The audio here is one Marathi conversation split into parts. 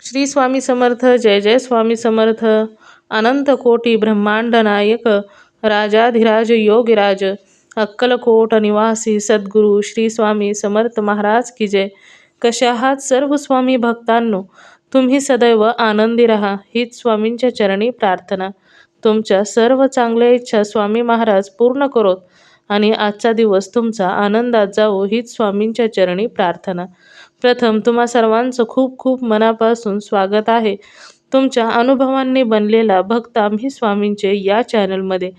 श्री स्वामी समर्थ. जय जय स्वामी समर्थ. अनंत कोटी ब्रह्मांड नायक राजाधिराज योगिराज अक्कलकोट निवासी सद्गुरू श्री स्वामी समर्थ महाराज की जय. कशा आहात सर्व स्वामी भक्तांनो? तुम्ही सदैव आनंदी राहा हीच स्वामींच्या चरणी प्रार्थना. तुमच्या सर्व चांगल्या इच्छा स्वामी महाराज पूर्ण करोत आणि आजचा दिवस तुमचा आनंदात जावो हीच स्वामींच्या चरणी प्रार्थना. प्रथम तुम्हा सर्वांचं खूप खूप मनापासून स्वागत आहे. तुमच्या अनुभवांनी बनलेला भक्त आम्ही स्वामींचे या चॅनलमध्ये.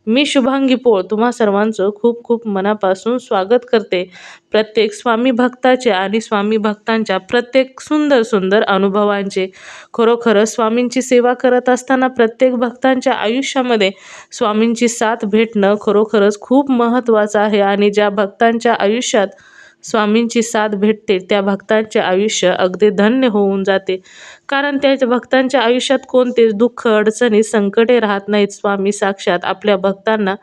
मी शुभांगी पोळ तुम्हा सर्वांचं खूप खूप मनापासून स्वागत करते. प्रत्येक स्वामी भक्ताचे आणि स्वामी भक्तांच्या प्रत्येक सुंदर सुंदर अनुभवांचे. खरोखर स्वामींची सेवा करत असताना प्रत्येक भक्तांच्या आयुष्यामध्ये स्वामींची साथ भेटणं खरोखरच खूप महत्त्वाचं आहे. आणि ज्या भक्तांच्या आयुष्यात स्वामींची साथ भेटते त्या भक्तांचे आयुष्य अगदी धन्य होऊन जाते. कारण त्या भक्तांच्या आयुष्यात कोणतेच दुःख, अडचणी, संकटे राहत नाहीत. स्वामी साक्षात आपल्या भक्तांना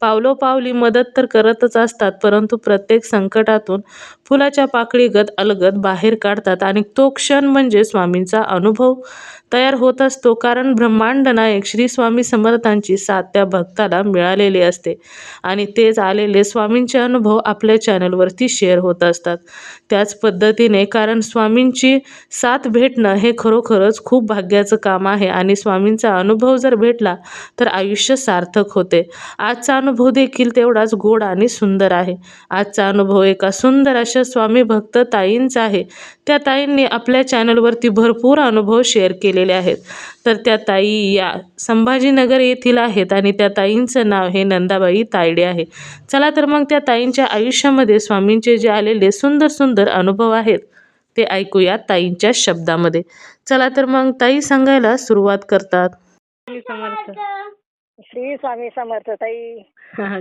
पावलोपावली मदत तर करतच असतात, परंतु प्रत्येक संकटातून फुलाच्या पाकळीगत अलगद बाहेर काढतात. आणि तो क्षण म्हणजे स्वामींचा अनुभव तयार होत असतो. कारण ब्रह्मांड नायक श्री स्वामी समर्थांची साथ त्या भक्ताला मिळालेली असते आणि तेच आलेले स्वामींचे अनुभव आपल्या चॅनलवरती शेअर होत असतात. त्याच पद्धतीने कारण स्वामींची साथ भेटणं हे खरोखरच खूप भाग्याचं काम आहे आणि स्वामींचा अनुभव जर भेटला तर आयुष्य सार्थक होते. आजचा अनुभव देखील तेवढाच गोड आणि सुंदर आहे. आजचा अनुभव एका सुंदर अशा स्वामी भक्त ताईंचा आहे. त्या ताईंनी आपल्या चॅनलवरती भरपूर अनुभव शेअर केलेले आहेत. तर त्या ताई या संभाजीनगर येथील आहेत आणि त्या ताईंचं नाव हे नंदाबाई तायडे आहे. चला तर मग त्या ताईंच्या आयुष्यामध्ये स्वामींचे जे आलेले सुंदर सुंदर अनुभव आहेत ते ऐकूया ताईंच्या शब्दामध्ये. चला तर मग ताई सांगायला सुरुवात करतात. स्वामी समर्थ. श्री स्वामी समर्थ ताई.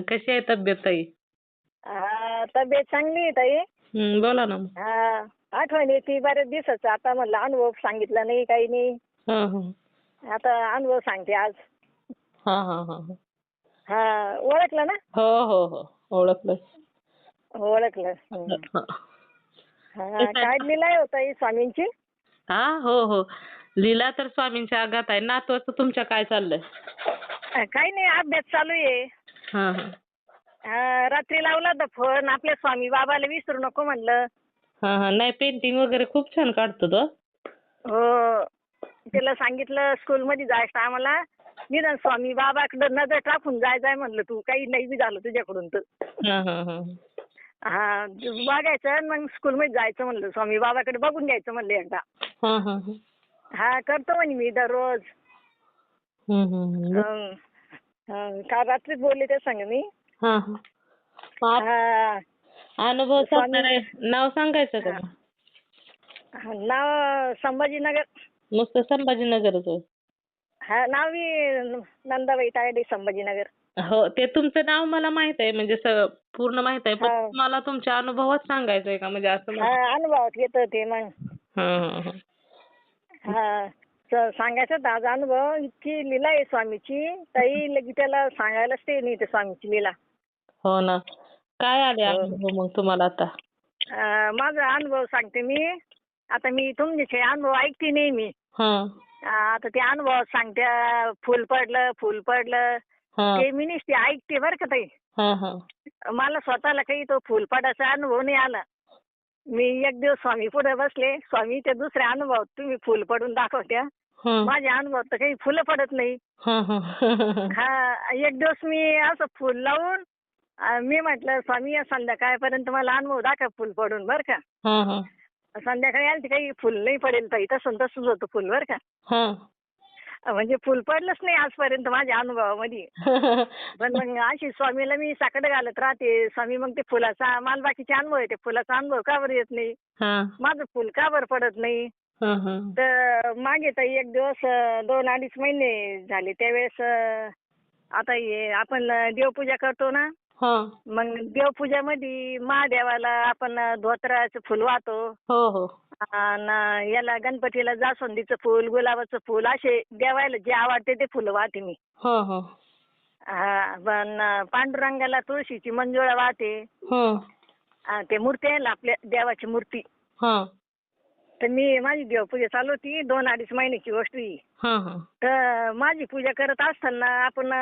कशी आहे तब्येत ताई? तब्येत चांगली आहे ताई. बोला ना. आठवण येते बऱ्याच दिवसाचं. आता म्हणलं अनुभव सांगितला नाही, काही नाही. आता अनुभव सांगते आज. ओळखलं ना? हो ओळखलं. ओळखलं. काढलेला आहे ताई स्वामींची. हो लीला तर स्वामींच्या आगात आहे. नातवाचं तुमच्या काय चाललंय? काही नाही, अभ्यास चालू आहे. रात्री लावला होता फोन. आपल्या स्वामी बाबाला विसरू नको म्हणलं. नाही, पेंटिंग वगैरे खूप छान काढतो तो. हो, त्याला सांगितलं स्कूलमध्ये जायचं आम्हाला. निदान स्वामी बाबाकडे नजर टाकून जाय म्हणलं, तू काही नाही बी झालं तुझ्याकडून तर. बघायचं मग स्कूलमध्ये जायचं म्हणलं, स्वामी बाबाकडे बघून घ्यायचं म्हणलं एकदा. करतो म्हणे मी दररोज. काल रात्रीच बोलले ते सांग मी. अनुभव नाव सांगायचं का? नाव संभाजीनगर. नुसतं संभाजीनगरच? नाव नंदाबाई तायडे, संभाजीनगर. हो, ते तुमचं नाव मला माहित आहे, म्हणजे पूर्ण माहित आहे, पण मला तुमच्या अनुभवात सांगायचंय का? म्हणजे असं अनुभवात येतं ते मग. सांगायचं आज अनुभव. इतकी लीला आहे स्वामीची ताई, लगी त्याला सांगायलाच ते नाही, ते स्वामीची लीला. हो ना. काय आले अनुभव मग तुम्हाला आता? माझा अनुभव सांगते मी. आता मी तुमचे अनुभव ऐकते नाही मी. आता ते अनुभव सांगते. फुल पडलं ते मी नुसते ऐकते बरं का ताई. मला स्वतःला काही तो फुल पडायचा अनुभव नाही आला. मी एक दिवस स्वामी पुढे बसले. स्वामी ते दुसऱ्या अनुभव तुम्ही फुल पडून दाखवत्या. माझ्या अनुभव तर काही फुलं पडत नाही. एक दिवस मी असं फुल लावून मी म्हटलं, स्वामी या संध्याकाळपर्यंत मला अनुभव दाखव फुल पडून बरं का. संध्याकाळी आली काही फुल नाही पडेल ताई. तसंच होतं फुल बरं का. म्हणजे फुल पडलंच नाही आजपर्यंत माझ्या अनुभवामध्ये. पण मग अशी स्वामीला मी साकडं घालत राहते. स्वामी मग ते फुलाचा, मला बाकीचे अनुभव आहे, ते फुलाचा अनुभव का बरं येत नाही, माझं फुल का बरं पडत नाही. तर मागे ताई एक दिवस 2-2.5 महिने झाले त्यावेळेस. आता आपण देवपूजा करतो ना, मग देवपूजामध्ये महादेवाला आपण धोत्राचं फुल वाहतो. याला गणपतीला जास्वंदीचं फुल, गुलाबाचं फुल, असे देवाला जे आवडते ते फुलं वाहते मी. पण पांडुरंगाला तुळशीची मंजुळा वाहते. ते मूर्ती आहे ना आपल्या देवाची मूर्ती, तर माझी देवपूजा चालू होती 2-2.5 महिन्याची गोष्ट ही. हा हा तर माझी पूजा करत असताना आपण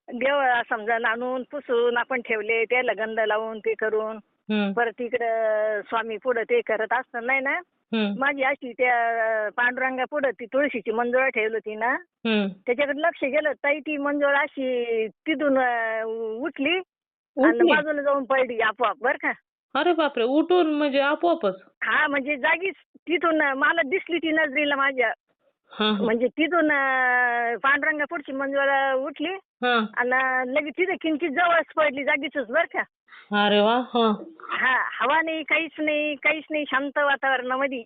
देव समजा आणून पुसून आपण ठेवले, त्याला गंध लावून ते करून परत इकडं स्वामी पुढं ते करत असताना नाही ना, माझी अशी त्या पांडुरंगा पुढं ती तुळशीची मंजुळा ठेवली होती ना, त्याच्याकडे लक्ष गेलं ताई, ती मंजुळा अशी तिथून उठली आणि बाजूला जाऊन पडली आपोआप बरं का. अरे बापरे, उठून म्हणजे आपोआपच? हा म्हणजे जागीच तिथून मला दिसली ती नजरेला माझ्या. म्हणजे तिथून पांडुरंगा पुढची मंजुळा उठली आणि लगेच तिथे किंचित जवळच पडली जागीच बरं का. अरे वा. हा हवा नाही, काहीच नाही, शांत वातावरणामध्ये.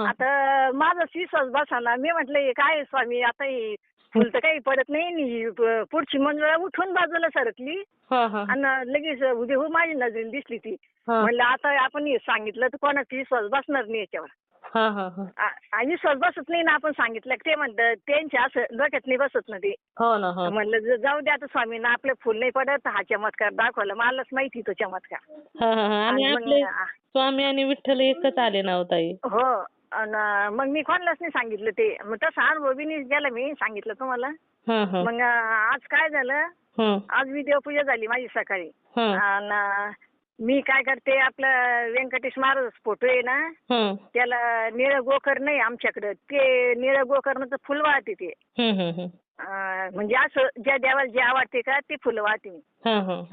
आता माझाच विश्वास बसाना. मी म्हटलं हे काय स्वामी, आता हे फुल तर काही पडत नाही, पुढची मंजुळा उठून बाजूला सरकली आणि लगेच उद्या हो माझी नजरेला दिसली ती. म्हणलं आता आपण हे सांगितलं तर कोणाचा विश्वास बसणार नाही याच्यावर. विश्वास बसत नाही ना आपण सांगितलं, ते म्हणतात त्यांच्या असं डोक्यात नाही बसत ना ते. म्हणलं जाऊ द्या आता स्वामींना, आपलं फुल नाही पडत, हा चमत्कार दाखवला, मलाच माहिती तो चमत्कार. आणि आपले स्वामी आणि विठ्ठल एकच आले ना ताई? हो. मग मी कोणालाच नाही सांगितलं ते. मग तसा अनुभव बी नाही गेला, मी सांगितलं तुम्हाला. मग आज काय झालं, आज मी देवपूजा झाली माझी सकाळी. आणि मी काय करते, आपलं व्यंकटेश महाराज फोटो आहे ना, त्याला निळं गोकर नाही आमच्याकडं, ते निळं गोकर्णाचं फुल वाहते ते. म्हणजे असं ज्या देवाला जे आवडते का ते फुलं वाहते मी.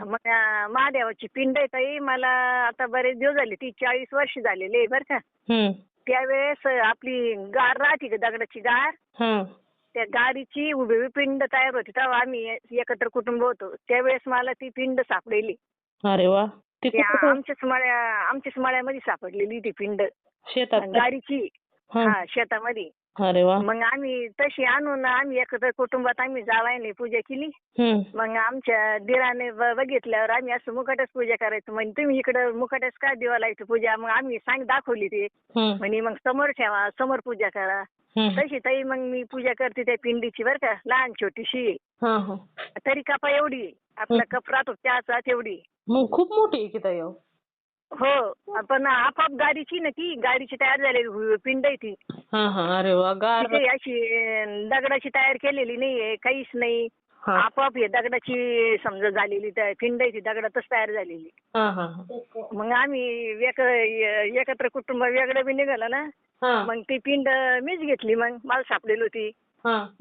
मग महादेवाची पिंड आहे ताई, मला आता बरेच दिवस झाले, 30-40 वर्ष झालेले आहे बरं का. त्यावेळेस आपली गार राहते का, दगडाची गार, त्या गारीची उभी पिंड तयार होती, तेव्हा आम्ही एकत्र कुटुंब होतो. त्यावेळेस मला ती पिंड सापडेली. अरे वा. आमच्याच मळ्यामध्ये सापडलेली ती पिंड गारीची. हा, शेतामध्ये. अरे वा. मग आम्ही तशी आणून आम्ही एकत्र कुटुंबात आम्ही जावायने पूजा केली. मग आमच्या दिराने बघितल्यावर आम्ही असं मुकाट्याच पूजा करायचो. म्हणजे तुम्ही इकडं मुकाट्याच का देवा लायचं पूजा, मग आम्ही दाखवली ते. म्हणे मग समोर ठेवा, समोर पूजा करा. तशी ताई मग मी पूजा करते त्या पिंडीची बरं का, लहान छोटीशी, तरी कपा एवढी, आपला कप राहतो त्याचा तेवढी. मग खूप मोठी आहे की ताई? हो, पण आपाप गाडीची ना, ती गाडीची तयार झालेली पिंड आहे ती. अरे वा. काही अशी दगडाची तयार केलेली नाहीये, काहीच नाही. आपाप हे दगडाची समजा झालेली पिंड आहे ती, दगडातच तयार झालेली. मग आम्ही एकत्र कुटुंब वेगळं बी निघालं ना, मग ती पिंड मीच घेतली, मग मला सापडेली होती.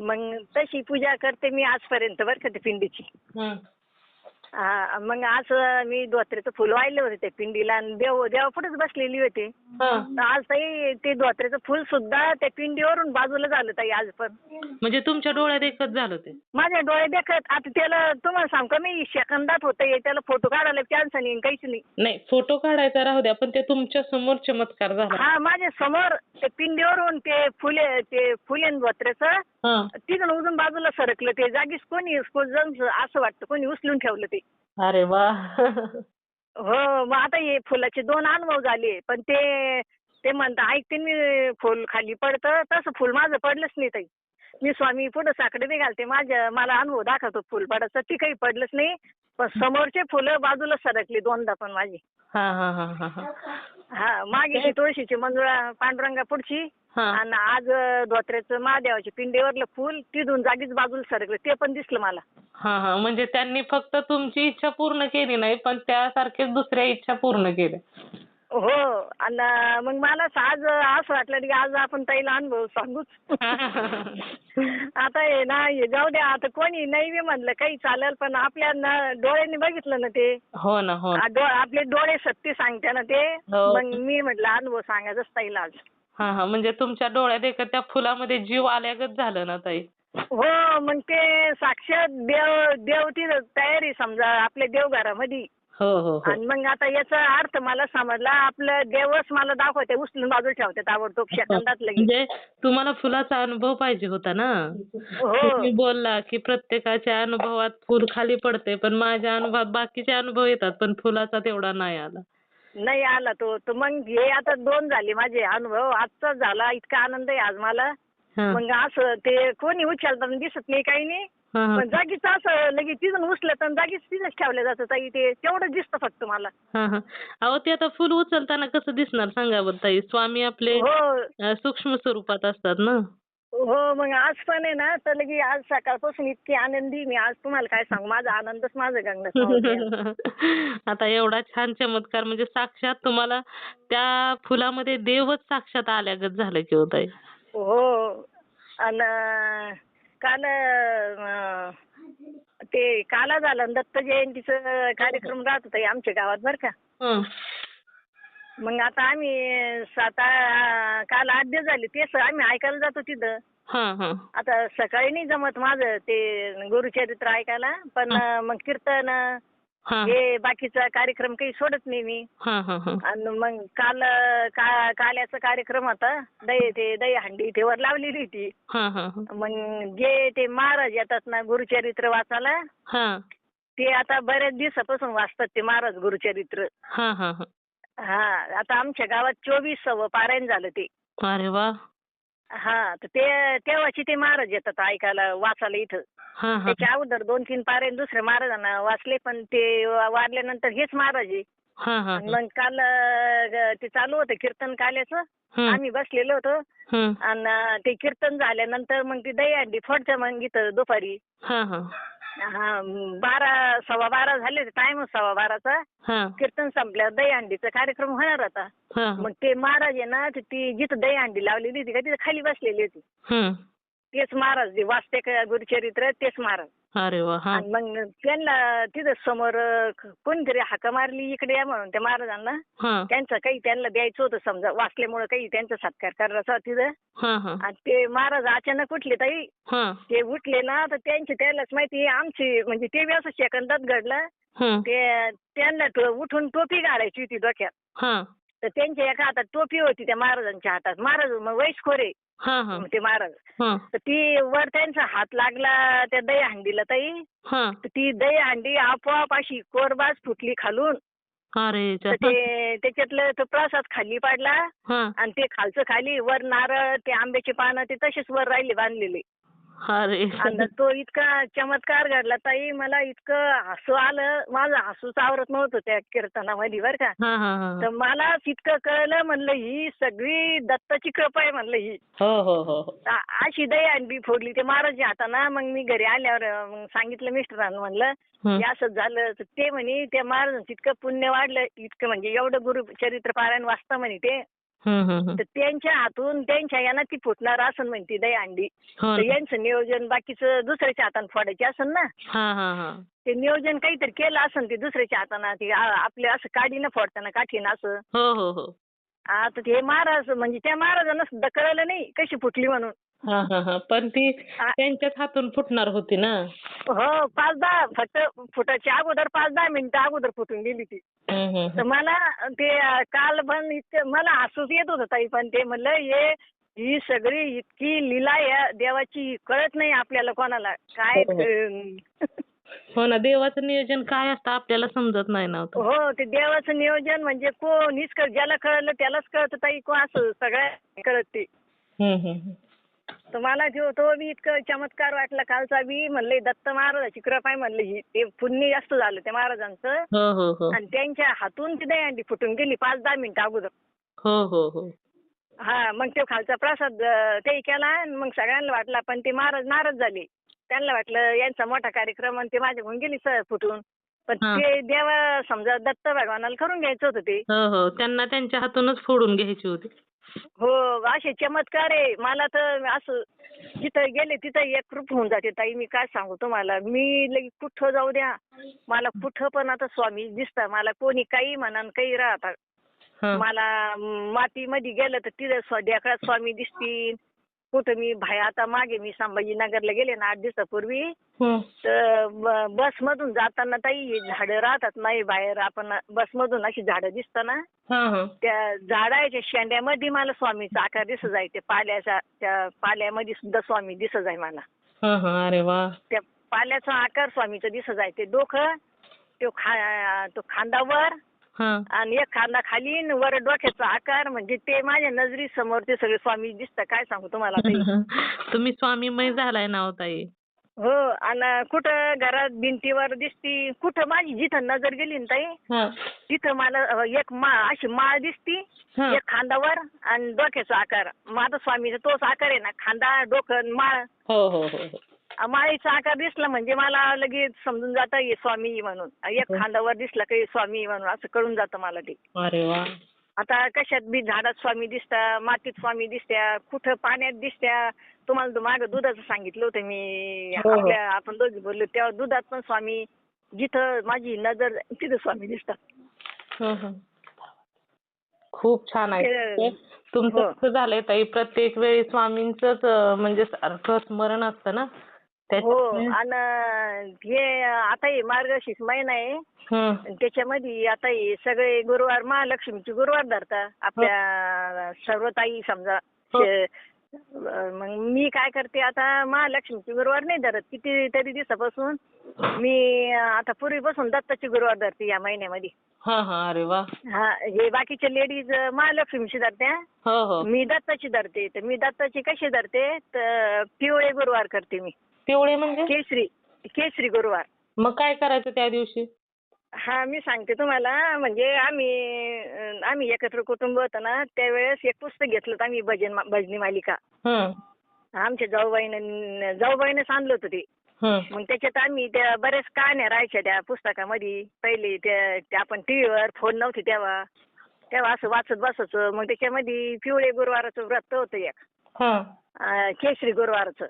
मग तशी पूजा करते मी आजपर्यंत बरं का त्या पिंडीची. मग आज मी धोत्र्याचं फुल वाहिलं होतं त्या पिंडीला आणि देवा पुढेच बसलेली होती. आज ताई ते धोत्र्याचं फुल सुद्धा त्या पिंडीवरून बाजूला झालं ताई आज पण. म्हणजे तुमच्या डोळ्यात एकच झालं ते? माझ्या डोळ्यात देखत. आता त्याला तुम्हाला सांग का, मी सेकंदात होतंय, त्याला फोटो काढायला चान्स नाही, काहीच नाही. नाही, फोटो काढायचा राहू द्या, पण ते तुमच्या समोर चमत्कार झाला. हा, माझ्या समोर ते पिंडीवरून ते फुले धोत्र्याचं तिथून उजून बाजूला सरकलं ते, जागीच कोणी असं वाटतं कोणी उचलून ठेवलं ते. अरे वा. हो. मग आता हे फुलाचे 2 अनुभव झाले, पण ते म्हणतात ऐकते मी फुल खाली पडतं, तसं फुल माझं पडलंच नाही ताई. मी स्वामी पुढं साकडे नाही घालते, मला अनुभव दाखवतो फुल पडायचं, ती काही पडलंच नाही. पण समोरचे फुलं बाजूला सरकली 2दा पण माझी. मागे तुळशीची मंजुळा पांडुरंगा पुढची, आणि आज धोत्र्याचं महादेवाची पिंडीवरलं फुल तिथून जागीच बाजूला सरकलं, ते पण दिसलं मला. म्हणजे त्यांनी फक्त तुमची इच्छा पूर्ण केली नाही, पण त्यासारखेच दुसऱ्या इच्छा पूर्ण केल्या. हो. आणि मग मला आज असं वाटलं की आज आपण ताईला अनुभव सांगूच. आता हे ना, हे जाऊ द्या, आता कोणी नाही बी म्हणलं काही चालेल, पण आपल्या डोळ्यांनी बघितलं ना ते. हो ना. हो. आपले डोळे सत्य सांगते ना ते. मग मी म्हटलं अनुभव सांगायचंच ताईला आज. म्हणजे तुमच्या डोळ्यात एक त्या फुलामध्ये जीव आल्यागत झालं ना ताई? हो. मग ते साक्षात देव ती तयारी समजा आपल्या देवघरामध्ये. हो. आणि मग आता याचा अर्थ मला समजला, आपलं देवच मला दाखवते, उचलून बाजूला ठेवते ताबडतोब सेकंदात लगेच. म्हणजे तुम्हाला फुलाचा अनुभव पाहिजे होता ना. तुम्ही बोलला की प्रत्येकाच्या अनुभवात फुल खाली पडते, पण माझ्या अनुभवात बाकीचे अनुभव येतात, पण फुलाचा तेवढा नाही आला तो. मग हे आता 2 झाले माझे अनुभव. आजचा झाला, इतका आनंद आहे आज मला. मग असं ते कोणी उचलताना दिसत नाही, काही नाही. हा, हा. पण जागीच असं लगेच तिथून उचलत आणि जागीच तिथेच ठेवलं जातं ताई, ते तेवढंच दिसतं फक्त मला. हा, हा. अहो ते आता फुल उचलताना कसं दिसणार सांगा बरं ताई? स्वामी आपले हो सूक्ष्म स्वरूपात असतात ना. हो, मग आज पण आहे ना, तर लगे आज सकाळपासून इतकी आनंदी मी, आज तुम्हाला काय सांगू, माझा आनंदच माझं गगनात मावत गेला. आता एवढा छान चमत्कार म्हणजे साक्षात तुम्हाला त्या फुलामध्ये देवच साक्षात आल्यागत झालं की हो ताई. हो. आणि काल ते काला झालं दत्त जयंतीचं कार्यक्रम राहत होता आमच्या गावात बरं का. हं. मग आता आम्ही काल 8 दिवस झाले तेच आम्ही ऐकायला जातो तिथं. हां, हां. आता सकाळी नाही जमत माझं ते गुरुचरित्र ऐकायला, पण मग कीर्तन हां. हे बाकीचा कार्यक्रम काही सोडत नाही मी. हां, हां, हां. आणि मग काल्याचा कार्यक्रम होता, दहीहंडी ते वर लावलेली होती. हां, हां, हां. मग जे ते महाराज येतात ना गुरुचरित्र वाचायला, हां. ते आता बऱ्याच दिवसापासून वाचतात ते महाराज गुरुचरित्र. हां, हां, हां. हा, आता आमच्या गावात 24व पारायण झालं ते. अरे वाह! हा, तर ते तेव्हाची ते महाराज येतात ऐकायला वाचायला इथं. हां, हां. त्याच्या अगोदर 2-3 पारायण दुसऱ्या महाराजांना वाचले, पण ते वारल्यानंतर हेच महाराज आहे. हां, हां, आणि हां. मग काल ते चालू होतं कीर्तन काल्याचं. हं, आम्ही बसलेलो होतो हं. आणि ते कीर्तन झाल्यानंतर मग ती दहीहंडी फोडतं मग इथं दुपारी. हां, हां. हा, 12 झाले, टाइम 12:15चा. हां, कीर्तन संपल्यावर दहीहंडीचा कार्यक्रम होणार होता. हां. मग ते महाराज आहे ना, ती जिथं दहीहंडी लावलेली होती का तिथं खाली बसलेली होती. हं. तेच महाराज जे वाचते का गुरुचरित्र तेच महाराज. अरे वाह! हां. आणि मग त्यांना तिथं समोर कोणीतरी हाका मारली इकडे या म्हणून त्या महाराजांना. हां. त्यांचं काही त्यांना द्यायचं होतं समजा, वाचल्यामुळे काही त्यांचा सत्कार करायचा होता तिथं. हां, हां. आणि ते महाराज अचानक उठले ताई. हां. ते उठले ना तर त्यालाच माहिती आमची म्हणजे ते बी असं सेकंदात घडलं. हं. ते त्यांना उठून टोपी घालायची होती डोक्यात. हां. तर त्यांच्या एका हातात टोपी होती त्या महाराजांच्या हातात. महाराज मग वयस्कर आहे हां, हां. ते महाराज. हां. तर ती वर त्यांचा हात लागला त्या दहीहंडीला ताई. हां. तर ती दहीहंडी आपोआप अशी कोरबाज फुटली खालून. अरे तर ते त्याच्यातलं तो प्रसाद खाली पडला हां. आणि ते खालचं खाली, वर नारळ ते आंब्याचे पानं ते तसेच वर राहिले बांधलेले. अरे. आणि तो इतका चमत्कार घडला ताई, मला इतकं हसू आलं, माझं हसूच आवरत नव्हतं त्या कीर्तनामध्ये बरं का. हां, हां, हां. तर मला इतकं कळलं, म्हणलं ही सगळी दत्ताची कृपा आहे म्हणलं ही. हो, हो, हो, हो. अशी दहीहंडी फोडली ते महाराजच्या हाताना. मग मी घरी आल्यावर मग सांगितलं मिस्टरांना, म्हणलं हं. हे असंच झालं. तर ते म्हणे त्या महाराजांचं इतकं पुण्य वाढलं, इतकं म्हणजे एवढं गुरुचरित्र पारायण वाचतं म्हणे ते. हं, हं, हं. तर त्यांच्या हातून त्यांच्या यानं ती फुटणार असं म्हणते दहीहंडी. हो तर ना. यांचं नियोजन बाकीचं दुसऱ्याच्या हाताने फोडायचे असेल ना, हां, हां, हां. ते नियोजन काहीतरी केलं असेल ते दुसऱ्याच्या हाताने, ते आपले असं काडीनं फोडताना काठीनं असं. हो, हो, हो. आता ते महाराज म्हणजे त्या महाराजांना सुद्धा कळलं नाही कशी फुटली म्हणून. हां, हां, हां. पण ती आ- त्यांच्याच हातून फुटणार होती ना. हो, 5-10 फक्त फुटायच्या अगोदर 5-10 मिनिटं अगोदर फुटून गेली ती. हं, हं, तर हं. मला ते काल पण इतकं मला हसूच येत होतं ताई, पण ते म्हणलं ही सगळी इतकी लीला या देवाची कळत नाही आपल्याला कोणाला काय. हो, हो ना. देवाचं नियोजन काय असतं आपल्याला समजत नाही ना हो. हो, ते देवाचं नियोजन म्हणजे कोणीच ज्याला कळलं त्यालाच कळतं ताई, असं सगळ्या कळत ते. हं, हं, हं. तर मला तो बी इतकं चमत्कार वाटला कालचा बी. म्हणले दत्त महाराजाची कृपा आहे म्हणलं ही, ते पुण्य जास्त झालं त्या महाराजांचं. हो, हो, हो. आणि त्यांच्या हातून ती दहीहंडी फुटून गेली 5-10 मिनिटं अगोदर. हो, हो, हो. हा, मग ते खालचा प्रसाद ते केला आणि मग सगळ्यांना वाटला, पण ते महाराज नाराज झाले. त्यांना वाटलं यांचा मोठा कार्यक्रम आणि ते माझ्याकडून गेली फुटून. पण हां. ते देवा समजा दत्त भगवानाला करून घ्यायचं होतं ते. हो, हो. त्यांना त्यांच्या हातूनच फोडून घ्यायची होती. हो, असे चमत्कार आहे. मला तर असं जिथं गेले तिथं एकरूप होऊन जाते ताई. मी काय सांगू तुम्हाला, मी लई कुठं जाऊ द्या, मला कुठं पण आता स्वामी दिसतात. मला कोणी काही म्हणा काही राहतात. हां. मला मातीमध्ये गेलं तर तिथं ढेकळात स्वामी दिसतील. कुठं मी आता मागे मी संभाजीनगरला गेले ना 8 दिवसापूर्वी, हं. तर बसमधून जाताना ताई हे झाडं राहतात नाही बाहेर, आपण बसमधून अशी झाडं दिसताना हां, हां. त्या झाडाच्या शेंड्यामध्ये मला स्वामीचा आकार दिसत आहे. त्या पाल्यामध्ये सुद्धा स्वामी दिसत आहे मला. हां, हां. अरे वाह! त्या पाल्याचा आकार स्वामीचा दिसत आहे. ते डोकं, तो खांदावर हां. आणि एक खांदा खाली आणि वर डोक्याचा आकार, म्हणजे ते माझ्या नजरी समोर ते सगळे स्वामी दिसतात. काय सांगू तुम्हाला ताई. तुम्ही स्वामीमय झालाय ना हो ताई. हो. आणि कुठं घरात भिंतीवर दिसती, कुठं माझी जिथं नजर गेली ना ताई, हा तिथं मला एक अशी माळ दिसती, हा. एक खांदावर आणि डोक्याचा आकार. माझा स्वामीचा तोच आकार आहे ना, खांदा, डोकं आणि माळ. हो हो हो हो. माळीचा आकार दिसला म्हणजे मला लगेच समजून जातं हे स्वामी आहे म्हणून. एक खांदावर दिसला काही स्वामी आहे म्हणून असं कळून जातं मला ते. अरे वा. आता कशात बी झाडात स्वामी दिसता, मातीत स्वामी दिसत्या, कुठं पाण्यात दिसत्या. तुम्हाला मागं दुधाचं सांगितलं होतं मी, हो, हो. आपण दोघी बोललो तेव्हा दुधात पण स्वामी, जिथं माझी नजर तिथं स्वामी दिसतात. हं, हं. खूप छान आहे ते. तुमचं हो. कसं झालंय ताई, प्रत्येक वेळी स्वामींचंच म्हणजे सारखं स्मरण असतं ना. हो. त्याच्यामुळे आणि हे आता हे मार्गशीर्ष महिना आहे. हं. आणि त्याच्यामध्ये आता हे सगळे गुरुवार महालक्ष्मीचे गुरुवार धरता आपल्या सर्व ताई समजा. हो. मग मी काय करते आता महालक्ष्मीचे गुरुवार नाही धरत कितीतरी दिवसापासून. मी आता पूर्वीपासून दत्ताचे गुरुवार धरते या महिन्यामध्ये. हा हा. अरे वा. हा, हे बाकीचे लेडीज महालक्ष्मीची धरते. हो हो. मी दत्ताची धरते. तर मी दत्ताची कशी धरते तर पिवळे गुरुवार करते मी. पिवळे म्हणजे? केसरी गुरुवार. मग काय करायचं त्या दिवशी? हा, मी सांगते तुम्हाला. म्हणजे आम्ही एकत्र कुटुंब होतं ना, त्यावेळेस एक पुस्तक घेतलं होतं आम्ही, भजनी मालिका. हं. आमच्या जाऊबाईनं आणलं होतं ते. हं. मग त्याच्यात आम्ही त्या बऱ्याच कहाण्या राहायच्या त्या पुस्तकामध्ये. पहिले त्या आपण टीव्हीवर, फोन नव्हते तेव्हा असं वाचत बसायचं. मग त्याच्यामध्ये पिवळे गुरुवाराचं व्रत होतं एक, हं. केसरी गुरुवाराचं.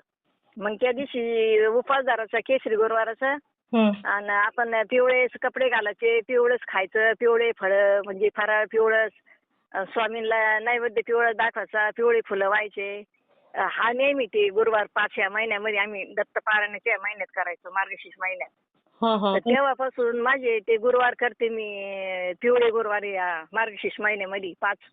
मग त्या दिवशी उपवास धरायचा केसरी गुरुवाराचा. हं. आणि आपण पिवळेच कपडे घालायचे, पिवळंच खायचं, पिवळे फळं म्हणजे फराळ पिवळंच. स्वामींना नैवेद्य पिवळं दाखवायचा, पिवळे फुलं व्हायचे. हा नेहमी ते गुरुवार 5 या महिन्यामध्ये आम्ही दत्तपारायणाच्या महिन्यात करायचो, मार्गशीर्ष महिन्यात. हं. तर हं. तेव्हापासून माझे ते गुरुवार करते मी, पिवळे गुरुवार या मार्गशीर्ष महिन्यामध्ये 5.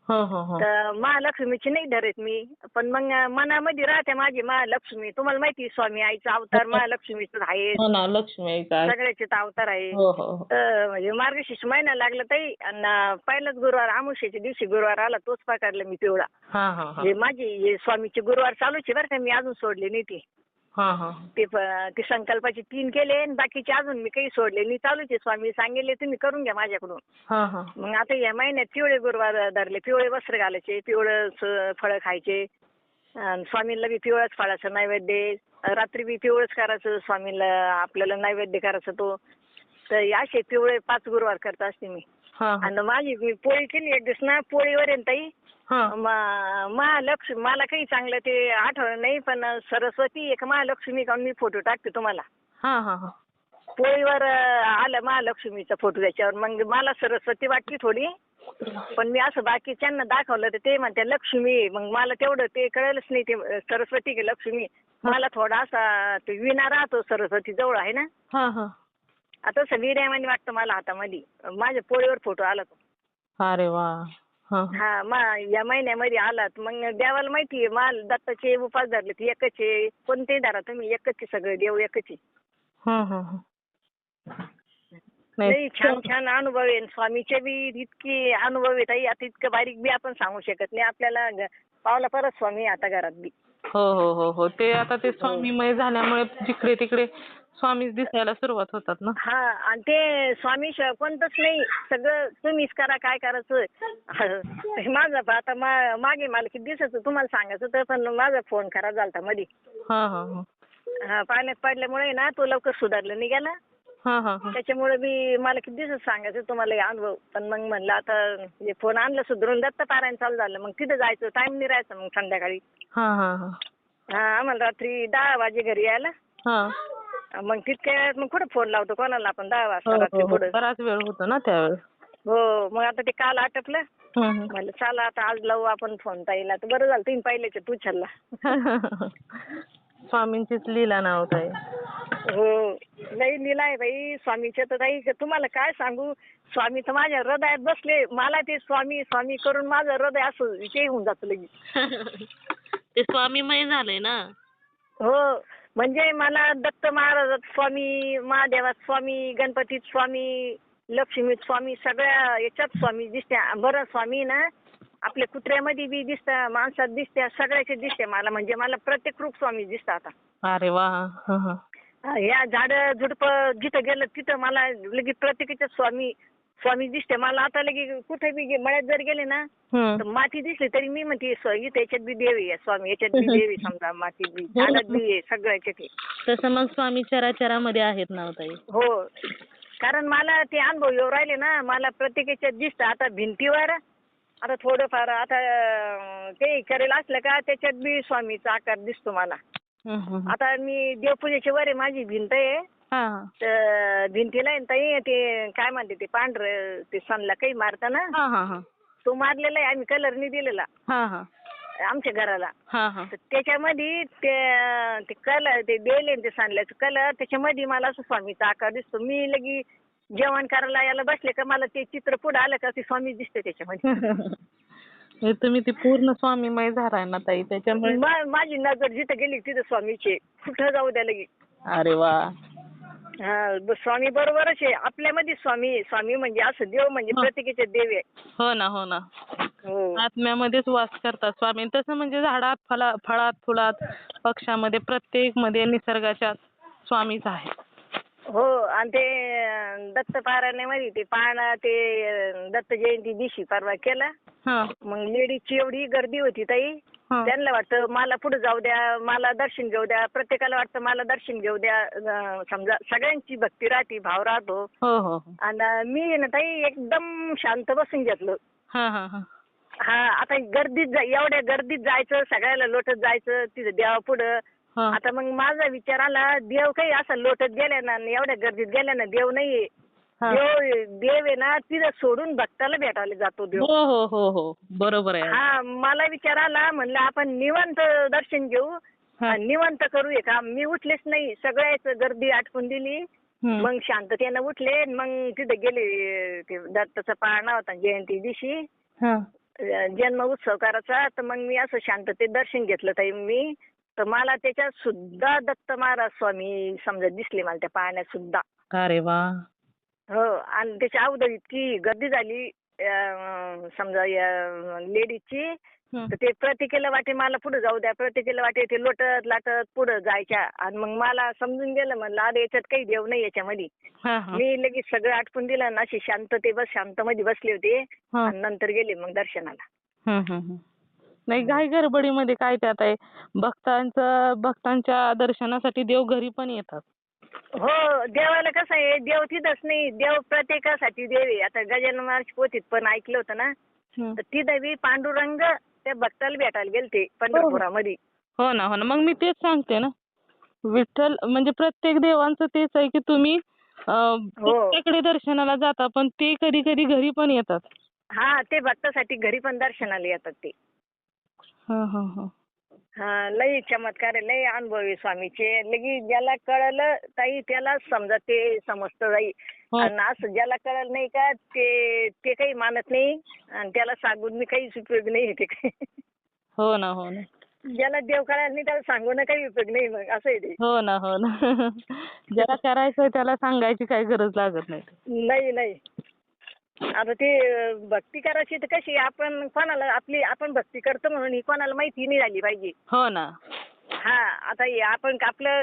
हं. हं. हं. तर महालक्ष्मीची नाही धरत मी, पण मग मनामध्ये राहते माझी महालक्ष्मी. तुम्हाला माहिती स्वामी आईचा अवतार महालक्ष्मीच आहे. हो ना, लक्ष्मी आहे काय. सगळ्याचे अवतार आहे. हो हो हो. तर म्हणजे मार्गशीर्ष महिना लागला ताई, आणि पहिलाच गुरुवार अमावस्येच्या दिवशी गुरुवार आला तोच पकडला मी पिवळा. हा हा हा. हे माझी हे स्वामीचे गुरुवार चालूच आहे बरं का, मी अजून सोडले नाही ते. हा हा. ते संकल्पाचे 3 केले आणि बाकीचे अजून मी काही सोडले नाही, चालूच आहे. स्वामी सांगितले तुम्ही करून घ्या माझ्याकडून. हा हा. मग आता या महिन्यात पिवळे गुरुवार धरले, पिवळे वस्त्र घालायचे, पिवळंच फळं खायचे. आणि स्वामींना बी पिवळंच फळाचं नैवेद्य, रात्री बी पिवळंच करायचं स्वामींना, आपल्याला नैवेद्य करायचा तो. तर असे पिवळे 5 गुरुवार करत असते मी. हा. आणि मी पोळी केली एक दिवस ना, पोळीवर आहे ना ताई, हा. महालक्ष्मी, मला काही चांगलं ते आठवलं नाही, पण सरस्वती एक महालक्ष्मी काढून मी फोटो टाकते तुम्हाला. हा हा हा. पोळीवर आलं महालक्ष्मीचा फोटो त्याच्यावर. मग मला सरस्वती वाटली थोडी, पण मी असं बाकीच्यांना दाखवलं तर ते म्हणते लक्ष्मी आहे. मग मला तेवढं ते कळलंच नाही ते सरस्वती की लक्ष्मी. मला थोडासा ते विणा राहतो सरस्वती जवळ आहे ना, हा हा. आता असं विण्यावानी वाटतं मला हातामध्ये. माझ्या पोळीवर फोटो आला तो. अरे वा. हा हा, या महिन्यामध्ये आलात. मग देवाला माहितीये माल दत्ताचे उपास धरले ते एकच आहे. कोणतेही धरा तुम्ही, एकच आहे, सगळे देव एकच आहे. हा हा हा. नाही, छान अनुभव आहे. स्वामीचे बी इतके अनुभव आहेत आई, आता इतकं बारीक बी आपण सांगू शकत नाही. आपल्याला पावला परत स्वामी आता घरात बी. हो हो हो हो. ते आता ते स्वामीमय झाल्यामुळे जिकडे तिकडे स्वामीच दिसायला सुरुवात होतात ना. हा, आणि ते स्वामी कोणतंच नाही, सगळं तुम्हीच करा काय करायचं. माझा आता मागे मला किती दिवसाचं तुम्हाला सांगायचं होतं, पण माझा फोन खराब झालता मध्ये. हा हा हा. हा, पाण्यात पडल्यामुळे ना तो लवकर सुधारला नाही गेला. हा हा हा. त्याच्यामुळे मी मला किती दिवस सांगायचं तुम्हाला हे अनुभव, पण मग म्हणलं आता फोन आणलं सुधरून, दत्तपारायण चालू झालं. मग तिथं जायचं, टाइम नाही राहायचं मग संध्याकाळी. हा हा हा. हा, आम्हाला रात्री 10 वाजे घरी यायला. हा. मग तितक्यात मग कुठं फोन लावतो कोणाला आपण 10 वाजता हो रात्री हो हो. पुढं. बराच वेळ होतो ना त्यावेळेस. हो, मग आता ते काल आटपलं. हम्म. म्हणलं चला आता आज लावू आपण फोन ताईला. तर बरं झालं तुम्ही पहिल्याचे तू उचलला. स्वामींचीच लीला नाव ताई. हो, लई लीला आहे बाई स्वामीच्या. तर ताई तुम्हाला काय सांगू, स्वामी तर माझ्या हृदयात बसले. मला ते स्वामी स्वामी करून माझं हृदय असं विषय होऊन जातं लगेच. ते स्वामीमय झालंय ना. हो, म्हणजे मला दत्त महाराजात स्वामी, महादेवात स्वामी, गणपतीत स्वामी, लक्ष्मीत स्वामी, सगळ्या याच्यात स्वामी दिसते. बरं स्वामी ना आपल्या कुत्र्यामध्ये बी दिसतं, माणसात दिसते, सगळ्याचे दिसते मला. म्हणजे मला प्रत्येक रूप स्वामी दिसतं आता. अरे वा. हं, हं. ह्या झाड झुडप जिथं गेलं तिथं मला लगे प्रत्येकाचे स्वामी स्वामी दिसते मला. आता लगे कुठे बी मळ्यात जर गेले ना हं. तर माती दिसली तरी मी म्हणते इथं याच्यात बी देव आहे स्वामी, याच्यात बी देव आहे समजा, मातीत बी झाडात बी आहे सगळ्याचे. तसं मग स्वामी चराचरामध्ये आहेत ना हो ताई. हो, कारण मला ते अनुभव येऊ राहिले ना, मला प्रत्येकाच्यात दिसतं. आता भिंतीवर आता थोडंफार आता ते करेल असलं का त्याच्यात बी स्वामीचा आकार दिसतो मला. हं, हं. आता मी देवपूजेच्या वर आहे, माझी भिंत आहे. हां, हां. तर भिंतीला आहे ना ताई ते काय म्हणते ते पांढरं ते सनला काही मारतं ना, हां, हां, हां. तो मारलेला आहे आम्ही, कलरनी दिलेला हां, हां. आमच्या घराला. हां, हां. तर त्याच्यामध्ये ते कलर ते दिले ते सांडल्याचं कलर, त्याच्यामध्ये मला असं स्वामीचा आकार दिसतो. मी लगी जेवण करायला याला बसले का मला ते चित्र पुढे आलं का ते स्वामी दिसते त्याच्यामध्ये. हे तुम्ही ती पूर्ण स्वामीमय झालाय ना ताई, त्याच्यामुळे. माझी नजर जिथं गेली तिथं स्वामीचे, कुठं जाऊ द्या लगी. अरे वा. स्वामी बरोबरच आहे आपल्यामध्ये. स्वामी स्वामी म्हणजे असं देव म्हणजे प्रत्येकाचे देव आहे. हो ना, हो ना. हो. आत्म्यामध्येच वास करतात स्वामी. तसं म्हणजे झाडात, फळात, फुलात, पक्षामध्ये, प्रत्येक मध्ये निसर्गाच्या स्वामीच आहे. हो, आणि ते दत्त पारायणामध्ये ते पाळणा ते दत्त जयंती दिवशी परवा केला. हां. मग लेडीजची एवढी गर्दी होती ताई, हां. त्यांना वाटतं मला पुढे जाऊ द्या, मला दर्शन घेऊ द्या. प्रत्येकाला वाटतं मला दर्शन घेऊ द्या. समजा सगळ्यांची भक्ती राहते, भाव राहतो. हो, हो, हो. आणि मी ना ताई एकदम शांत बसून घेतलं. हां, हां, हां. हा, आता एवढ्या गर्दीत जायचं, सगळ्याला लोटत जायचं तिथे देवा पुढं. हां. आता मग माझा विचार आला, देव काही असं लोटत गेल्या ना, एवढ्या गर्दीत गेल्या ना, देव नाहीये. हां. देव आहे ना तिथं सोडून भक्ताला भेटायला जातो देव. हो, हो, हो, हो. बरोबर आहे. हा, मला विचार आला, म्हणलं आपण निवांत दर्शन घेऊ, हां. निवांत करूया का. मी उठलेच नाही, सगळ्याच गर्दी आटकून दिली. हं. मग शांततेनं उठले, मग तिथे गेले. ते दत्ताचा पाळणा होता जयंती दिवशी, हां. जन्म उत्सव करायचा. तर मग मी असं शांततेत दर्शन घेतलं ताई मी. तर मला त्याच्यात सुद्धा दत्त महाराज स्वामी समजा दिसले मला त्या पाळण्यात सुद्धा. अरे वा. हो, आणि त्याच्या अगोदर इतकी गर्दी झाली समजा या लेडीजची. हं. तर ते प्रत्येकाला वाटे मला पुढे जाऊ द्या, प्रत्येकाला वाटे ते लोटत लाटत पुढे जायच्या. आणि मग मला समजून गेलं, म्हणलं अरे याच्यात काही देव नाही याच्यामध्ये. हां, हां. मी लगेच सगळं आटपून दिलं ना, अशी शांतमध्ये बसले होते. हां. आणि नंतर गेले मग दर्शनाला. हं, हं, हं. नाही, घाई गडबडीमध्ये काय त्यात आहे. भक्तांच्या दर्शनासाठी देव घरी पण येतात. हो, देवाला कसं आहे, देव तिथंच नाही, देव प्रत्येकासाठी देव आहे. आता गजानन महाराज पोथीत पण ऐकलं होतं ना, हं. तर तिथं बी पांडुरंग त्या भक्ताला भेटायला गेलते पंढरपुरामध्ये. हो ना, हो ना. मग मी तेच सांगते ना. विठ्ठल म्हणजे प्रत्येक देवांचं तेच आहे की तुम्ही प्रत्येकडे दर्शनाला जाता, पण ते कधी कधी घरी पण येतात. हा, ते भक्तासाठी घरी पण दर्शनाला येतात ते. हं, हं, हं. हा, लई चमत्कार आहे, लई अनुभवी स्वामीचे. लगी ज्याला कळलं ताई त्याला समजा ते समजतं जाई. हो. आणि असं ज्याला कळलं नाही का ते काही मानत नाही, आणि त्याला सांगून मी काहीच उपयोग नाही ते काही. हो ना, हो ना. ज्याला देव कळायला नाही त्याला सांगून काही उपयोग नाही, मग असं आहे ते. हो ना, हो ना. ज्याला करायचंय त्याला सांगायची काही गरज लागत नाही. नाही. आता ते भक्ती करायची तर कशी आपण कोणाला आपण भक्ती करतो म्हणून ही कोणाला माहिती नाही झाली पाहिजे. हो ना. हा, आता हे आपण आपलं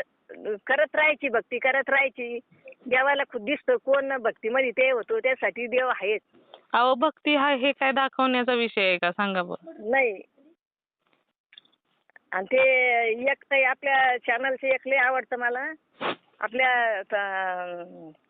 करत राहायची, भक्ती करत राहायची. देवाला खुद दिसतं कोण भक्तीमध्ये ते होतो, त्यासाठी देव आहेच. अहो, भक्ती हा हे काय दाखवण्याचा विषय आहे का, सांगा बरं. नाही. आणि ते एक ताई आपल्या चॅनलचं एक लय आवडतं मला. आपल्या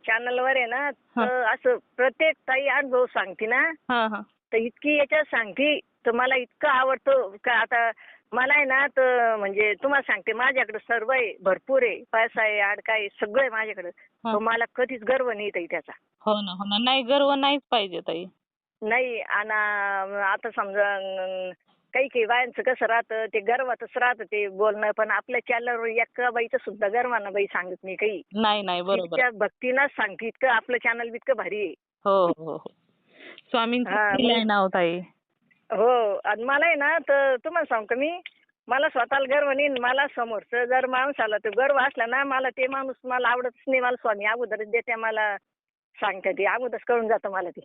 चॅनलवर आहे ना, तर असं प्रत्येक ताई अनुभव सांगते ना, हां, हां. तर इतकी याच्यात सांगते, तर मला इतकं आवडतं का. आता मला आहे ना, तर म्हणजे तुम्हाला सांगते, माझ्याकडे सर्व आहे, भरपूर आहे, पैसा आहे, अडका आहे, सगळं आहे माझ्याकडे. तर मला कधीच गर्व नाही ताई त्याचा. हो ना, हो ना. नाही, गर्व नाहीच पाहिजे ताई. नाही. आणि आता समजा काही बायांचं कसं राहतं, ते गर्वातच राहतं ते बोलणं. पण आपल्या चॅनलवर एका बाईचं सुद्धा गर्वानं बाई सांगत नाही काही. नाही, नाही, बरोबर. त्या भक्तीनंच सांगते. इतकं आपलं चॅनल इतकं भारी आहे. हो, हो, हो. स्वामींची नाव ताई. हो, आणि मला आहे ना, तर तुम्हाला सांगू का मी, मला स्वतःला गर्व नाही. मला समोरचं जर माणसाला तो गर्व असला ना, मला ते माणूस मला आवडतच नाही. मला स्वामी अगोदरच देते, मला सांगते ते अगोदरच कळून जातं मला ते.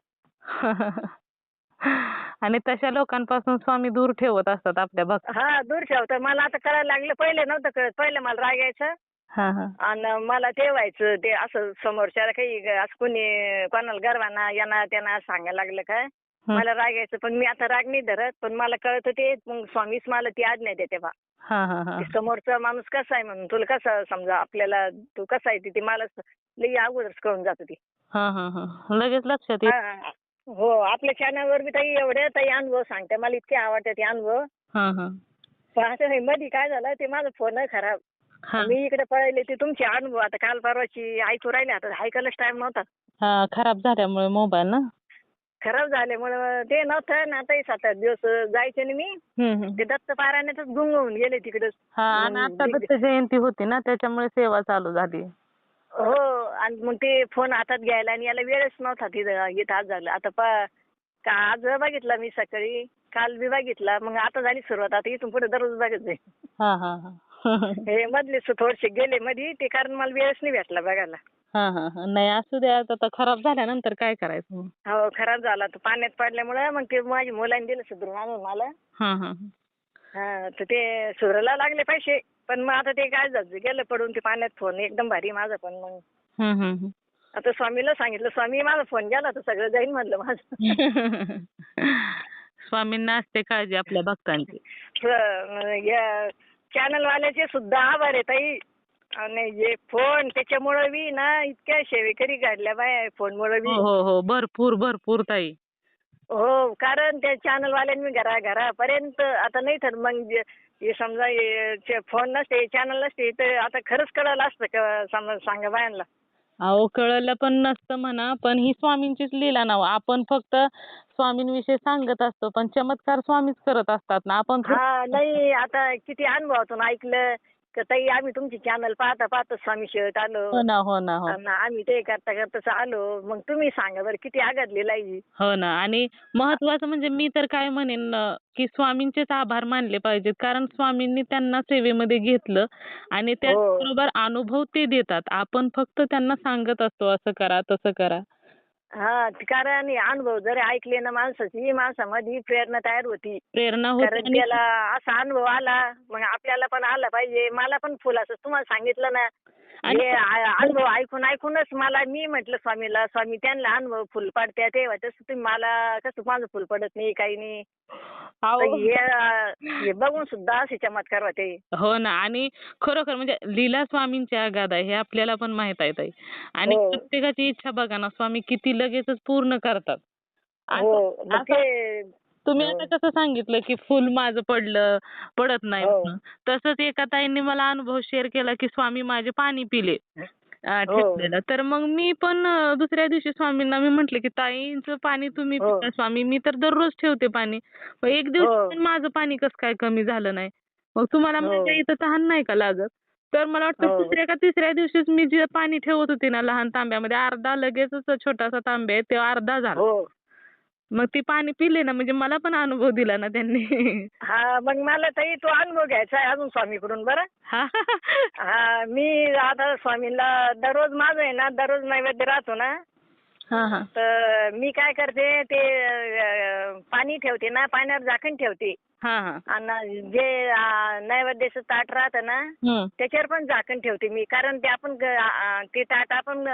आणि तशा लोकांपासून स्वामी दूर ठेवत असतात आपल्या भक्त. हा दूर ठेवतं. मला आता कळायला लागलं. पहिले नव्हतं कळत. पहिले मला राग यायचा हा हा आणि मला ते व्हायचं ते असं समोरच्याला काही असं कोणी कोणाला गर्वाना यांना त्यांना सांगायला लागलं काय मला राग यायचं. पण मी आता राग नाही धरत. पण मला कळत ते मग स्वामीच मला ती आज्ञा देते बा. हा हा हा की समोरचा माणूस कसा आहे म्हणून तुला कसं समजा आपल्याला तू कसा आहे ती मला लई अगोदरच कळून जातं ती. हा हा हा लगेच लक्षात येत. हा, हो आपल्या चॅनलवर बी ताई एवढे ताई अनुभव सांगते. मला इतके आवडते ते अनुभव. हा हा पण आता हे मध्ये काय झालं ते माझा फोन खराब. हा मी इकडे पळाले ते तुमचे अनुभव आता काल परवाची ऐकू राहिले. आता ऐकायलाच टाइम नव्हता. हा खराब झाल्यामुळे मोबाईल ना. खराब झाल्यामुळं ते नव्हतं ना आता 7-8 दिवस जायचे ना मी ते दत्त पारायणातच गुंग होऊन गेले तिकडेच. हा आणि आता दत्त जयंती होती ना त्याच्यामुळे सेवा चालू झाली. हो आणि मग ते फोन हातात घ्यायला आणि याला वेळच नव्हता तिथं इथं आज झालं. आता का आज बघितला मी सकाळी काल बी बघितला मग आता झाली सुरुवात. आता इथून पुढे दररोज बघत जाईल. हा हा हा हे मधले थोडेसे गेले मध्ये ते कारण मला वेळच नाही भेटला बघायला. हा हा हा नाही असू द्या आता खराब झाल्यानंतर काय करायचं मग. हो खराब झाला तर पाण्यात पडल्यामुळे मग ते माझ्या मुलांनी दिलं सुधरून आणून मला. हा हा हा तर ते सुधरायला लागले पैसे. पण मग आता ते काय झालं गेलं पडून ते पाण्यात. फोन एकदम भारी माझा पण मग आता स्वामीला सांगितलं स्वामी माझा फोन गेला तर सगळं जाईन म्हणलं माझं. स्वामींना असते काळजी आपल्या भक्तांची. या चॅनल वाल्याचे सुद्धा आभार आहे ताई. आणि जे फोन त्याच्यामुळे बी ना इतक्या सेवेकरी काढल्या बाय फोनमुळे बी. हो हो हो भरपूर भरपूर ताई. हो कारण त्या चॅनल वाल्यांनी घरापर्यंत आता नाही तर मग हे समजा फोन नसते चॅनल नसते तर आता खरंच कळलं असतं का सांगा बायांना. अहो कळलं पण नसतं म्हणा पण ही स्वामींचीच लीला ना. आपण फक्त स्वामींविषयी सांगत असतो पण चमत्कार स्वामीच करत असतात ना. आपण हा नाही आता किती अनुभवातून ऐकलं का ताई आम्ही तुमची चॅनल पाहता स्वामी शेत आलो. हो ना हो ना हो आम्ही ते करता आलो. मग तुम्ही सांगा बरं किती आघातलेला आहे. हो ना आणि महत्वाचं म्हणजे मी तर काय म्हणेन की स्वामींचेच आभार मानले पाहिजेत. कारण स्वामींनी त्यांना सेवेमध्ये घेतलं आणि त्याचबरोबर अनुभव ते देतात. आपण फक्त त्यांना सांगत असतो असं करा तसं करा. हा कारण अनुभव जरी ऐकले ना माणसाची माणसामध्ये प्रेरणा तयार होती. प्रेरणा कारण होती त्याला असा अनुभव आला मग आपल्याला पण आला पाहिजे. मला पण फुल असं तुम्हाला सांगितलं ना हे अनुभव ऐकूनच मला मी म्हटलं स्वामीला स्वामी त्यांना अनुभव फुल पडत्या तेव्हा तसं तुम्ही मला कसं माझं फुल पडत नाही काही नाही. हे बघून सुद्धा असे चमत्कार होते. हो ना आणि खरोखर म्हणजे लीला स्वामींची अगाध आहे हे आपल्याला पण माहित आहे ताई. आणि प्रत्येकाची इच्छा बघा ना स्वामी किती लगेचच पूर्ण करतात. तुम्ही आता कसं सांगितलं की फुल माझं पडत नाही म्हणून. तसंच एका ताईंनी मला अनुभव शेअर केला की स्वामी माझे पाणी पिले ठेवलेलं. तर मग मी पण दुसऱ्या दिवशी स्वामींना मी म्हटले की ताईंचं पाणी तुम्ही पिता स्वामी मी तर दररोज ठेवते पाणी. मग एक दिवस पण माझं पाणी कसं काय कमी झालं नाही. मग तुम्हाला माझ्या इथं तहान नाही का लागत. तर मला वाटतं दुसऱ्या का तिसऱ्या दिवशीच मी जे पाणी ठेवत होते ना लहान तांब्यामध्ये अर्धा लगेचच छोटासा तांब्या आहे ते अर्धा झाला. मग ती पाणी पिले ना म्हणजे मला पण अनुभव दिला ना त्यांनी. हा मग मला ताई तो अनुभव घ्यायचा आहे अजून स्वामीकडून बरं. हा मी आता स्वामीला दररोज माझं आहे ना दररोज नैवेद्य राहतो ना. तर मी काय करते ते पाणी ठेवते ना पाण्यावर झाकण ठेवते. आणि जे नैवेद्याचं ताट राहतं ना त्याच्यावर पण झाकण ठेवते मी. कारण ते आपण ते ताट आपण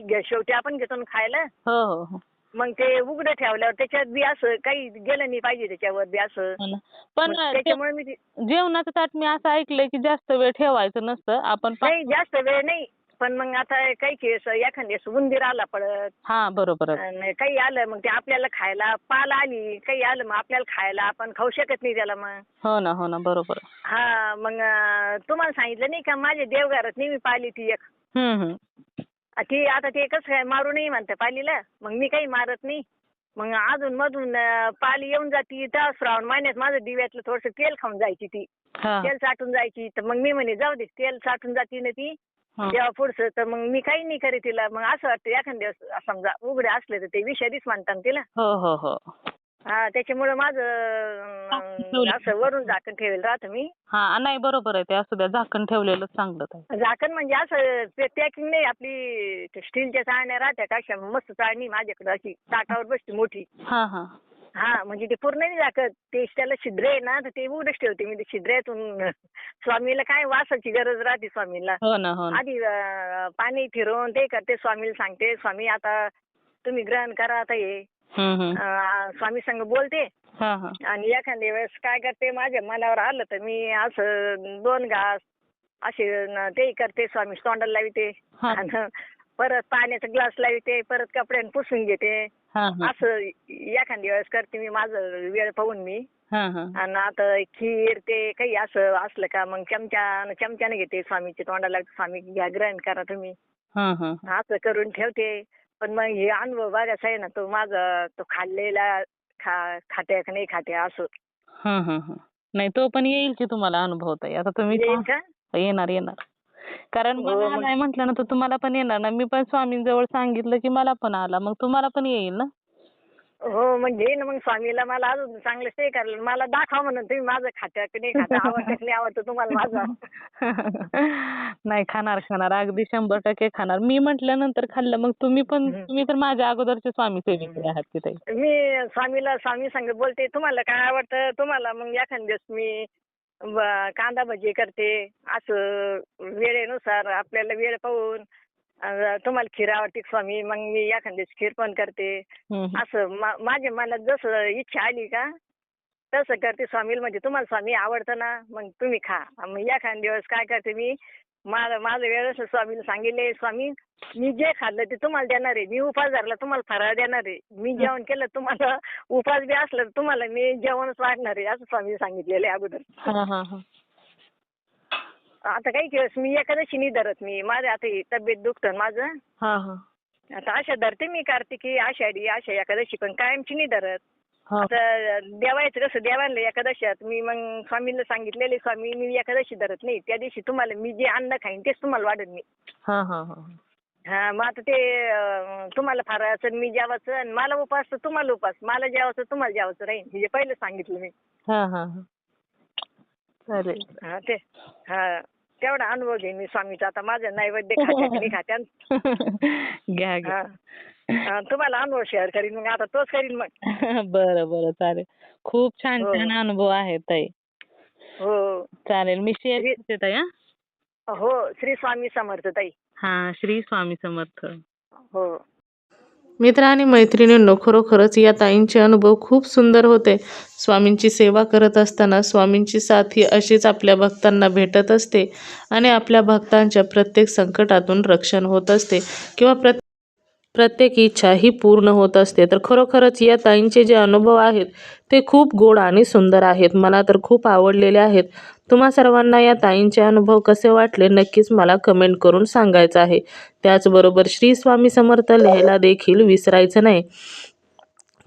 शेवटी आपण घेतो ना खायला. मग ते उघडं ठेवल्यावर त्याच्यात बी असं काही गेलं नाही पाहिजे त्याच्यावर बी असं. पण त्याच्यामुळे मी जेवणाचं ताट मी असं ऐकलंय की जास्त वेळ ठेवायचं नसतं. आपण नाही जास्त वेळ नाही. पण मग आता काही केस एखाद्या उंदीर आला पडत. हा बरोबर काही आलं मग ते आपल्याला खायला पाल आली काही आलं मग आपल्याला खायला आपण खाऊ शकत नाही त्याला मग. हो ना बरोबर. हा मग तुम्हाला सांगितलं नाही का माझ्या देवघरात नेहमी पाली ती एक. ती आता ते कसं काय मारू नाही म्हणते पालीला. मग मी काही मारत नाही. मग अजून मधून पाली येऊन जाती त्या श्रावण महिन्यात माझं दिव्यातलं थोडंसं तेल खाऊन जायची ती. तेल साठून जायची तर मग मी म्हणे जाऊ दे तेल साठून जाती ना ती जेव्हा पुढचं तर मग मी काही नाही करे तिला. मग असं वाटतं एखाद्या समजा उघडे असले तर ते विषारीच म्हणतात तिला. हा त्याच्यामुळे माझं असं वरून झाकण ठेवेल राहतं मी. हा नाही बरोबर आहे ते असू द्या झाकण ठेवलेलं चांगलं. झाकण म्हणजे असं पॅकिंग नाही आपली स्टीलच्या चाळण्या राहत्या का मस्त चाळणी माझ्याकडे अशी ताटावर बसते मोठी. हा म्हणजे ते पूर्ण नाही दाखवत, ते त्याला छिद्र आहे ना, तर ते उघडच ठेवते मी. ते छिद्रातून स्वामीला काय वासाची गरज राहते स्वामीला. हो ना, हो ना. आधी पाणी फिरवून ते करते, स्वामीला सांगते, स्वामी आता तुम्ही ग्रहण करा आता हे. स्वामी संग बोलते. आणि एखाद्या वेळेस काय करते, माझ्या मनावर आलं तर मी असं 2 घास असे ते करते, स्वामी तोंडाला लावते. आणि परत पाण्याचा ग्लास लावते, परत कपड्याने पुसून घेते. असं एखाद्या वेळेस करते मी, माझं वेळ पाहून मी. आणि आता खीर ते काही असं असलं का मग चमच्याने घेते, स्वामीच्या तोंडाला, स्वामी घ्या ग्रहण करा तुम्ही, असं करून ठेवते. पण मग हे अनुभव बघायचा आहे ना, तो माझा तो खाल्लेला खात्या का नाही खात्या असं. नाही, तो पण येईल की तुम्हाला अनुभवता. आता तुम्ही येईल का? येणार येणार, कारण मला नाही म्हटलं ना तर तुम्हाला पण येणार ना. मी पण स्वामींजवळ सांगितलं की मला पण आला, मग तुम्हाला पण येईल ना. हो म्हणजे ना, मग स्वामीला मला अजून चांगलं स्टे करायला मला दाखवा म्हणून, तुम्ही माझं खात्या की नाही खात्या, आवडतं की नाही आवडतं तुम्हाला माझं. नाही, खाणार खाणार, अगदी 100% खाणार. मी म्हटल्यानंतर खाल्लं, मग तुम्ही तर माझ्या अगोदरचे स्वामी सेविका आहात तिथे. मी स्वामी संग बोलते, तुम्हाला काय आवडतं तुम्हाला, मग एखाद्या दिवस मी कांदा भजी करते. असं वेळेनुसार आपल्याला वेळ पाहून. तुम्हाला खीर आवडते स्वामी, मग मी एखाद्या दिवस खीर पण करते. असं माझ्या मनात जसं इच्छा आली का तसं करते स्वामीला. म्हणजे तुम्हाला स्वामी आवडतं ना, मग तुम्ही खा. मग एखाद्या दिवस काय करते मी, माझं वेळेस स्वामीला सांगितले, स्वामी मी जे खाल्लं ते तुम्हाला देणार आहे. मी उपास धरला तुम्हाला फराळ देणार आहे. मी जेवण केलं तुम्हाला उपास बी असलं तर तुम्हाला मी जेवणच वाढणार आहे, असं स्वामीने सांगितलेलं आहे अगोदर. आता काही दिवस मी एकादशी नाही धरत. मी माझ्या आता तब्येत दुखतं माझं. आता आशा धरते मी, कार्तिकी, आषाढी, एकादशी, पण कायमची नाही धरत. आता देवायचं कसं, देवाला एकादशात मी मग स्वामीला सांगितलेले, स्वामी मी एकादशी धरत नाही, त्या दिवशी तुम्हाला मी जे अन्न खाईन तेच तुम्हाला वाढत नाही. मग आता ते तुम्हाला फराळाचं मी जेवायचं, आणि मला उपास तर तुम्हाला उपास, मला जेवायचं तुम्हाला जेवायचं राहील, हे पहिलं सांगितलं मी. चालेल. ते तेवढा अनुभव घेईन मी स्वामीचा. आता माझं नैवेद्य खात्या घ्या. तुम्हाला अनुभव शेअर करीन मग, आता तोच करीन मग. बरं चालेल. खूप छान छान अनुभव आहेत ताई. हो चालेल, मी शेअर करते ताई. हो, श्री स्वामी समर्थ ताई. श्री स्वामी समर्थ. हो. मित्र आणि मैत्रिणींनो, खरोखरच या ताईंचे अनुभव खूप सुंदर होते. स्वामींची सेवा करत असताना स्वामींची साथ ही अशीच आपल्या भक्तांना भेटत असते आणि आपल्या भक्तांच्या प्रत्येक संकटातून रक्षण होत असते किंवा प्रत्येक इच्छा ही पूर्ण होत असते. तर खरोखरच या ताईंचे जे अनुभव आहेत ते खूप गोड आणि सुंदर आहेत. मला तर खूप आवडलेले आहेत. तुम्हा सर्वांना या ताईंचे अनुभव कसे वाटले नक्कीच मला कमेंट करून सांगायचं आहे. त्याचबरोबर श्री स्वामी समर्थ लिहायला देखील विसरायचं नाही.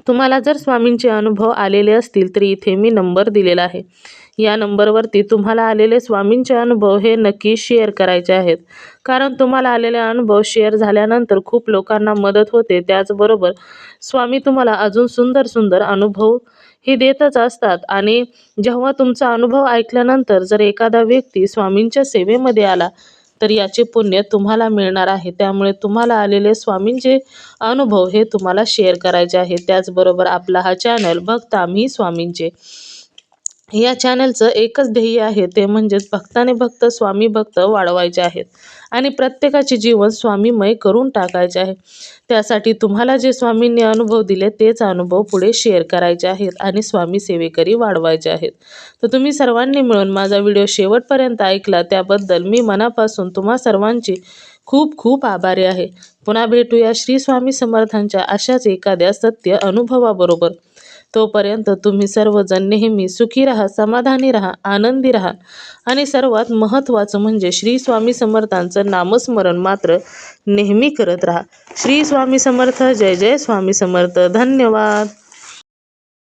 तुम्हाला जर स्वामींचे अनुभव आलेले असतील तर इथे मी नंबर दिलेला आहे. या नंबरवरती तुम्हाला आलेले स्वामींचे अनुभव हे नक्की शेअर करायचे आहेत, कारण तुम्हाला आलेले अनुभव शेअर झाल्यानंतर खूप लोकांना मदत होते. त्याचबरोबर स्वामी तुम्हाला अजून सुंदर सुंदर अनुभव हे देतच असतात. आणि जेव्हा तुमचा अनुभव ऐकल्यानंतर जर एखादा व्यक्ती स्वामींच्या सेवेमध्ये आला तर याचे पुण्य तुम्हाला मिळणार आहे. त्यामुळे तुम्हाला आलेले स्वामींचे अनुभव हे तुम्हाला शेअर करायचे आहे. त्याचबरोबर आपला हा चॅनल भक्त आम्ही स्वामींचे, या चॅनलचं एकच ध्येय आहे, ते म्हणजेच भक्ताने भक्त स्वामी भक्त वाढवायचे आहेत आणि प्रत्येकाचे जीवन स्वामीमय करून टाकायचे आहे. त्यासाठी तुम्हाला जे स्वामींनी अनुभव दिले तेच अनुभव पुढे शेअर करायचे आहेत आणि स्वामी सेवेकरी वाढवायचे आहेत. तर तुम्ही सर्वांनी मिळून माझा व्हिडिओ शेवटपर्यंत ऐकला त्याबद्दल मी मनापासून तुम्हा सर्वांची खूप खूप आभारी आहे. पुन्हा भेटूया श्री स्वामी समर्थांच्या अशाच एखाद्या सत्य अनुभवाबरोबर. तोपर्यंत तुम्ही सर्वजण नेहमी सुखी राहा, समाधानी राहा, आनंदी राहा आणि सर्वात महत्त्वाचं म्हणजे श्री स्वामी समर्थांचं नामस्मरण मात्र नेहमी करत राहा. श्री स्वामी समर्थ. जय जय स्वामी समर्थ. धन्यवाद.